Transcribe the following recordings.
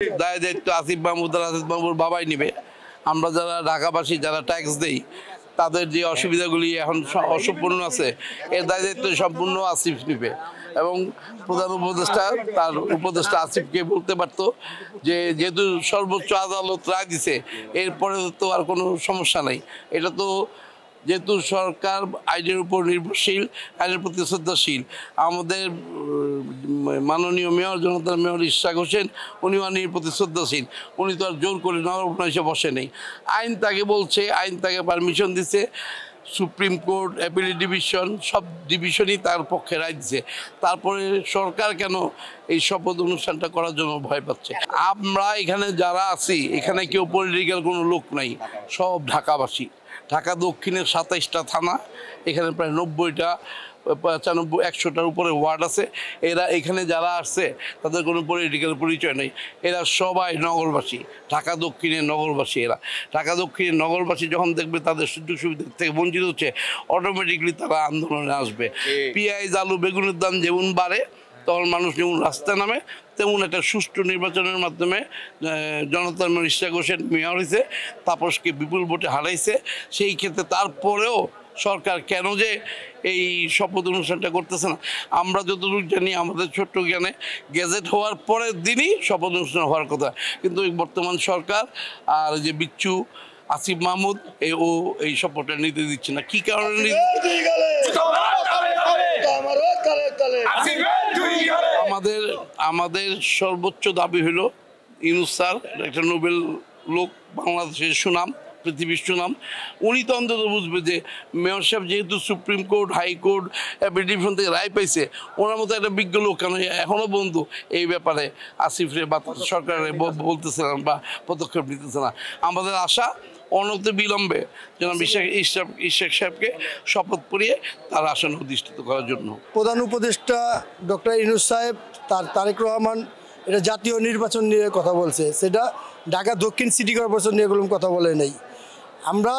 দায় দায়িত্ব আসিফ মাহমুদ আর আসিফ মাহমুদ বাবাই নিবে। আমরা যারা ঢাকাবাসী যারা ট্যাক্স দেই তাদের যে অসুবিধাগুলি এখন অসম্পূর্ণ আছে এর দায় দায়িত্ব সম্পূর্ণ আসিফ নিবে। এবং প্রধান উপদেষ্টা তার উপদেষ্টা আসিফকে বলতে পারতো যে যেহেতু সর্বোচ্চ আদালত রায় দিছে এরপরে তো আর কোনো সমস্যা নাই। এটা তো যেহেতু সরকার আইনের উপর নির্ভরশীল, আইনের প্রতি শ্রদ্ধাশীল, আমাদের মাননীয় মেয়র জনতার মেয়র ইশরাক হোসেন উনি আইনের প্রতি শ্রদ্ধাশীল, উনি তো আর জোর করে নরবনা এসে বসে নেই। আইন তাকে বলছে, আইন তাকে পারমিশন দিচ্ছে, সুপ্রিম কোর্ট, অ্যাপিলেট ডিভিশন সব ডিভিশনই তার পক্ষে রায় দিচ্ছে। তারপরে সরকার কেন এই শপথ অনুষ্ঠানটা করার জন্য ভয় পাচ্ছে? আমরা এখানে যারা আছি এখানে কেউ পলিটিক্যাল কোনো লোক নাই, সব ঢাকাবাসী। ঢাকা দক্ষিণের 27টা থানা, এখানে প্রায় 90টা 95 100টার উপরে ওয়ার্ড আছে। এরা এখানে যারা আসছে তাদের কোনো পলিটিক্যাল পরিচয় নেই, এরা সবাই নগরবাসী, ঢাকা দক্ষিণের নগরবাসী। এরা ঢাকা দক্ষিণের নগরবাসী যখন দেখবে তাদের সুযোগ সুবিধা থেকে বঞ্চিত হচ্ছে, অটোমেটিকলি তারা আন্দোলনে আসবে। পেঁয়াজ আলু বেগুনের দাম যেমন বাড়ে তখন মানুষ যেমন রাস্তায় নামে, তেমন একটা সুষ্ঠু নির্বাচনের মাধ্যমে জনতার মেয়র ইশরাক হোসেন মেয়র হয়েছে, তাপসকে বিপুল ভোটে হারাইছে। সেই ক্ষেত্রে তারপরেও সরকার কেন যে এই শপথ অনুষ্ঠানটা করতেছে না, আমরা যতটুকু জানি আমাদের ছোট্ট জ্ঞানে গেজেট হওয়ার পরের দিনই শপথ অনুষ্ঠান হওয়ার কথা, কিন্তু বর্তমান সরকার আর যে বিচ্ছু আসিফ মাহমুদ এই শপথটা নিতে দিচ্ছে না। কি কারণে? আমাদের সর্বোচ্চ দাবি হলো ইউনূস স্যার একটা নোবেল লোক, বাংলাদেশের সুনাম, পৃথিবীর সুনাম, উনি তো অন্তত বুঝবে যে মেয়র সাহেব যেহেতু সুপ্রিম কোর্ট, হাইকোর্ট, ডিভিশন থেকে রায় পাইছে, ওনার মতো একটা বিজ্ঞ লোক কেন এখনও বন্ধু এই ব্যাপারে আসিফরে বা সরকারে বলতেছে না বা পদক্ষেপ নিতেছে না। আমাদের আশা অনতি বিলম্বে জনাব ইশরাক সাহেবকে শপথ পড়িয়ে তার আসন অধিষ্ঠিত করার জন্য। প্রধান উপদেষ্টা ডক্টর ইউনূস সাহেব তারেক রহমান এটা জাতীয় নির্বাচন নিয়ে কথা বলছে, সেটা ঢাকা দক্ষিণ সিটি কর্পোরেশন নিয়ে কোনো কথা বলে নেই। আমরা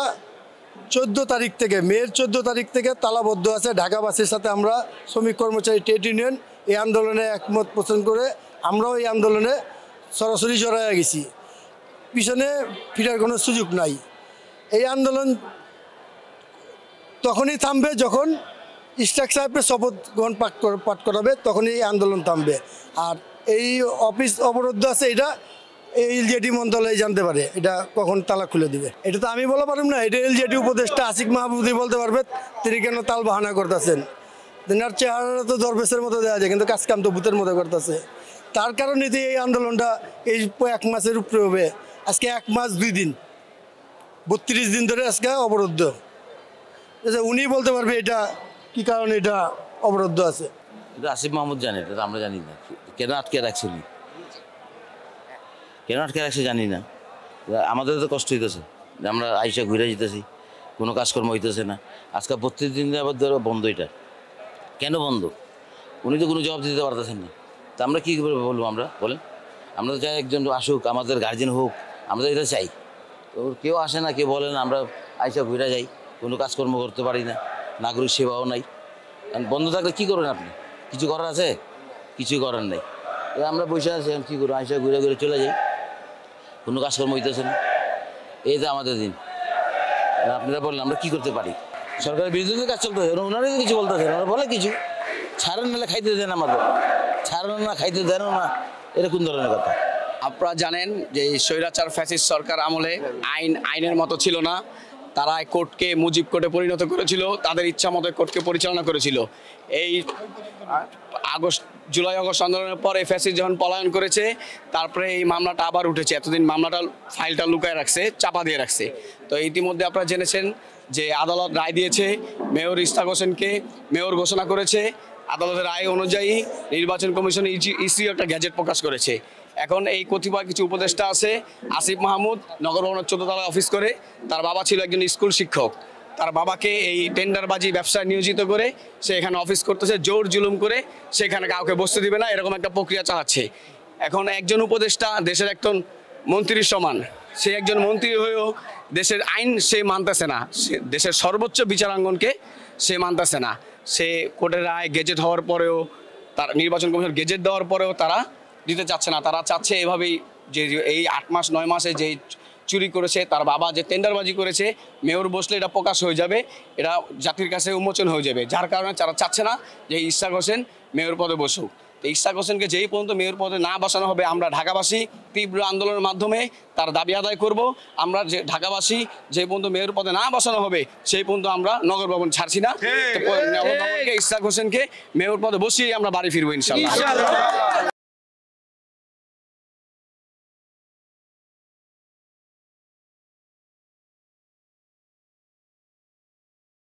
14 তারিখ থেকে, মের 14 তারিখ থেকে তালাবদ্ধ আছে ঢাকাবাসীর সাথে। আমরা শ্রমিক কর্মচারী ট্রেড ইউনিয়ন এই আন্দোলনে একমত পোষণ করে আমরাও এই আন্দোলনে সরাসরি জড়াইয়া গেছি। পিছনে ফিরার কোনো সুযোগ নাই। এই আন্দোলন তখনই থামবে যখন ইশরাক সাহেবের শপথ গ্রহণ পাঠ করাবে, তখনই এই আন্দোলন থামবে। আর এই অফিস অবরুদ্ধ আছে, এটা এলজেডি মন্ত্রণালয় জানতে পারে এটা কখন তালা খুলে দিবে। এটা তো আমি বলা পারব না, এটা এলজেডি উপদেষ্টা আসিফ মাহমুদই বলতে পারবে তিনি কেন তাল বাহানা করতেছেন। তেনার চেহারা তো দরবেশের মতো দেওয়া যায়, কিন্তু কাজকাম তো ভূতের মতো করতেছে। তার কারণে তো এই আন্দোলনটা এই 1 মাসের উপরে হবে। আজকে 1 মাস 2 দিন, 32 দিন ধরে আজকে অবরুদ্ধ। উনি বলতে পারবে এটা কি কারণে এটা অবরুদ্ধ আছে। এটা আসিফ মাহমুদ জানে, এটা আমরা জানি না। কেন আটকে রাখছি, কেন আটকে রাখছে জানি না। আমাদের তো কষ্ট হইতেছে, আমরা আইসা ঘুরে যেতেছি, কোনো কাজকর্ম হইতেছে না। আজকে 32 দিন আবার ধরো বন্ধ। এটা কেন বন্ধ? উনি তো কোনো জবাব দিতে পারতেছেন না। তা আমরা কী করে বলবো? আমরা বলেন, আমরা তো চাই একজন আসুক, আমাদের গার্জেন হোক, আমরা এটা চাই। তো কেউ আসে না, কেউ বলে না, আমরা আইসা ঘুরে যাই, কোনো কাজকর্ম করতে পারি না, নাগরিক সেবাও নাই। কারণ বন্ধ থাকলে কী করবেন আপনি? কিছু করার আছে? কিছু করার নেই। আমরা বসে আছি, কী করবো? আইসা ঘুরে ঘুরে চলে যাই, কোনো কাজকর্ম হইতেছে না। এই তো আমাদের দিন। আপনারা বললেন আমরা কী করতে পারি? সরকারের বিরুদ্ধে কাজ চলতেছে, ওনারাই কিছু বলতেছে, ওনারা বলে কিছু ছাড়েন, নাহলে খাইতে দেন, আমাদের ছাড়েন না, খাইতে দেন না, এটা কোন ধরনের কথা? আপনারা জানেন যে স্বৈরাচার ফ্যাসিস্ট সরকার আমলে আইনের মতো ছিল না। তারা কোর্টকে মুজিব কোর্টে পরিণত করেছিল, তাদের ইচ্ছা মতো কোর্টকে পরিচালনা করেছিল। এই জুলাই আগস্ট আন্দোলনের পরে ফ্যাসিস্ট যখন পলায়ন করেছে, তারপরে এই মামলাটা আবার উঠেছে। এতদিন মামলাটা ফাইলটা লুকায় রাখছে, চাপা দিয়ে রাখছে। তো ইতিমধ্যে আপনারা জেনেছেন যে আদালত রায় দিয়েছে, মেয়র ইশরাক হোসেনকে মেয়র ঘোষণা করেছে। আদালতের রায় অনুযায়ী নির্বাচন কমিশন ইসি একটা গ্যাজেট প্রকাশ করেছে। এখন এই কতিপয় কিছু উপদেষ্টা আছে, আসিফ মাহমুদ নগর ভবনের 14 তলা অফিস করে, তার বাবা ছিল একজন স্কুল শিক্ষক, তার বাবাকে এই টেন্ডারবাজি ব্যবসায় নিয়োজিত করে সে এখানে অফিস করতেছে, জোর জুলুম করে সেখানে কাউকে বসতে দিবে না, এরকম একটা প্রক্রিয়া চালাচ্ছে। এখন একজন উপদেষ্টা দেশের একজন মন্ত্রীর সমান, সে একজন মন্ত্রী হয়েও দেশের আইন সে মানতেছে না, সে দেশের সর্বোচ্চ বিচারাঙ্গনকে সে মানতেছে না। সে কোর্টের রায় গেজেট হওয়ার পরেও, তার নির্বাচন কমিশন গেজেট দেওয়ার পরেও তারা দিতে চাচ্ছে না। তারা চাচ্ছে এভাবেই যে যে এই 8 মাস 9 মাসে যে চুরি করেছে, তার বাবা যে টেন্ডারবাজি করেছে, মেয়র বসলে এটা প্রকাশ হয়ে যাবে, এটা জাতির কাছে উন্মোচন হয়ে যাবে। যার কারণে তারা চাচ্ছে না যে ইশরাক হোসেন মেয়র পদে বসুক। তো ইশরাক হোসেনকে যেই পর্যন্ত মেয়র পদে না বসানো হবে, আমরা ঢাকাবাসী তীব্র আন্দোলনের মাধ্যমে তার দাবি আদায় করব। আমরা যে ঢাকাবাসী যে পর্যন্ত মেয়র পদে না বসানো হবে সেই পর্যন্ত আমরা নগর ভবন ছাড়ছি না। তো নগর ভবনকে ইশরাক হোসেনকে মেয়র পদে বসিয়ে আমরা বাড়ি ফিরবো ইনশাআল্লাহ।